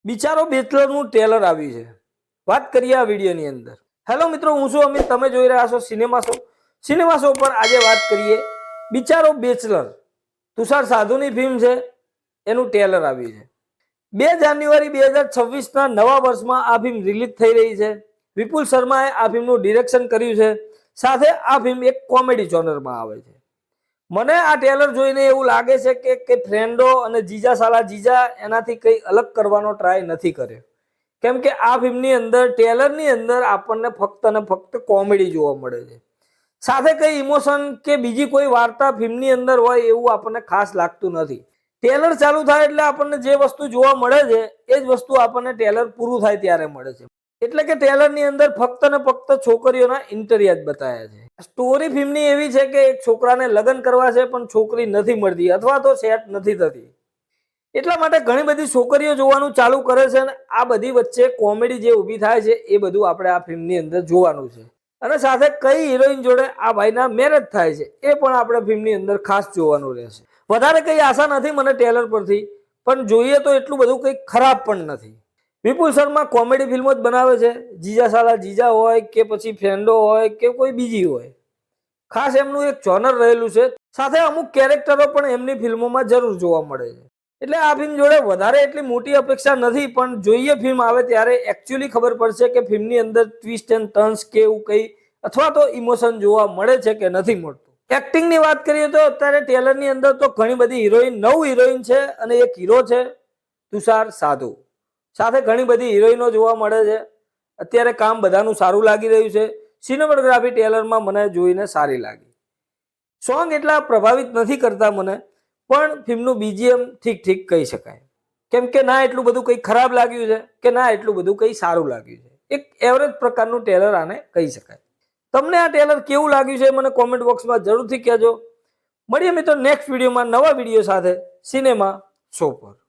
બિચારો બેચલરનું ટ્રેલર આવ્યું છે. વાત કરીએ આ વિડીયોની અંદર. હેલો મિત્રો, હું છું અમિત, તમે જોઈ રહ્યા છો સિનેમા શો. સિનેમા શો પર આજે વાત કરીએ બિચારો બેચલર, તુષાર સાધુની ફિલ્મ છે, એનું ટ્રેલર આવ્યું છે. 2 જાન્યુઆરી 2026ના નવા વર્ષમાં આ ફિલ્મ રિલીઝ થઈ રહી છે. વિપુલ શર્માએ આ ફિલ્મનું ડિરેક્શન કર્યું છે. સાથે આ ફિલ્મ એક કોમેડી જોનરમાં આવે છે. મને આ ટ્રેલર જોઈને એવું લાગે છે કે ફ્રેન્ડો અને જીજા સાલા જીજા એનાથી કંઈ અલગ કરવાનો ટ્રાય નથી કર્યો. કેમ કે આ ફિલ્મની અંદર ટ્રેલરની અંદર આપણને ફક્ત અને ફક્ત કોમેડી જોવા મળે છે. સાથે કઈ ઇમોશન કે બીજી કોઈ વાર્તા ફિલ્મની અંદર હોય એવું આપણને ખાસ લાગતું નથી. ટ્રેલર ચાલુ થાય એટલે આપણને જે વસ્તુ જોવા મળે છે એ જ વસ્તુ આપણને ટ્રેલર પૂરું થાય ત્યારે મળે છે. એટલે કે ટ્રેલરની અંદર ફક્ત ને ફક્ત છોકરીઓના ઇન્ટરિયર જ બતાવ્યા છે. સ્ટોરી ફિલ્મની એવી છે કે એક છોકરાને લગ્ન કરવા છે પણ છોકરી નથી મળતી અથવા તો સેટ નથી થતી. એટલા માટે ઘણી બધી છોકરીઓ જોવાનું ચાલુ કરે છે અને આ બધી વચ્ચે કોમેડી જે ઊભી થાય છે એ બધું આપણે આ ફિલ્મની અંદર જોવાનું છે. અને સાથે કઈ હિરોઈન જોડે આ ભાઈના મેરેજ થાય છે એ પણ આપણે ફિલ્મની અંદર ખાસ જોવાનું રહેશે. વધારે કઈ આશા નથી મને ટ્રેલર પરથી, પણ જોઈએ તો એટલું બધું કંઈ ખરાબ પણ નથી. વિપુલ શર્મા કોમેડી ફિલ્મો જ બનાવે છે. જીજા સાલા જીજા હોય કે પછી ફ્રેન્ડો હોય કે કોઈ બીજી હોય, ખાસ એમનું એક જોનર રહેલું છે. સાથે અમુક કેરેક્ટરો પણ એમની ફિલ્મોમાં જરૂર જોવા મળે છે. એટલે આ ફિલ્મ જોડે વધારે એટલી મોટી અપેક્ષા નથી, પણ જોઈએ ફિલ્મ આવે ત્યારે એકચ્યુઅલી ખબર પડશે કે ફિલ્મની અંદર ટ્વિસ્ટ એન્ડ ટર્ન્સ કે એવું કંઈ અથવા તો ઇમોશન જોવા મળે છે કે નથી મળતું. એક્ટિંગની વાત કરીએ તો અત્યારે ટ્રેલરની અંદર તો ઘણી બધી હિરોઈન, 9 હિરોઈન છે અને એક હીરો છે તુષાર સાધુ. સાથે ઘણી બધી હિરોઈનો જોવા મળે છે. અત્યારે કામ બધાનું સારું લાગી રહ્યું છે. સિનેમેટોગ્રાફી ટ્રેલરમાં મને જોઈને સારી લાગી. સોંગ એટલા પ્રભાવિત નથી કરતા મને, પણ ફિલ્મનું બીજીએમ ઠીક ઠીક કહી શકાય. કેમ કે ના એટલું બધું કંઈ ખરાબ લાગ્યું છે કે ના એટલું બધું કંઈ સારું લાગ્યું છે. એક એવરેજ પ્રકારનું ટ્રેલર આને કહી શકાય. તમને આ ટ્રેલર કેવું લાગ્યું છે મને કોમેન્ટ બોક્સમાં જરૂરથી કહેજો. મળીએ મિત્રો નેક્સ્ટ વિડીયોમાં નવા વિડીયો સાથે સિનેમા શો પર.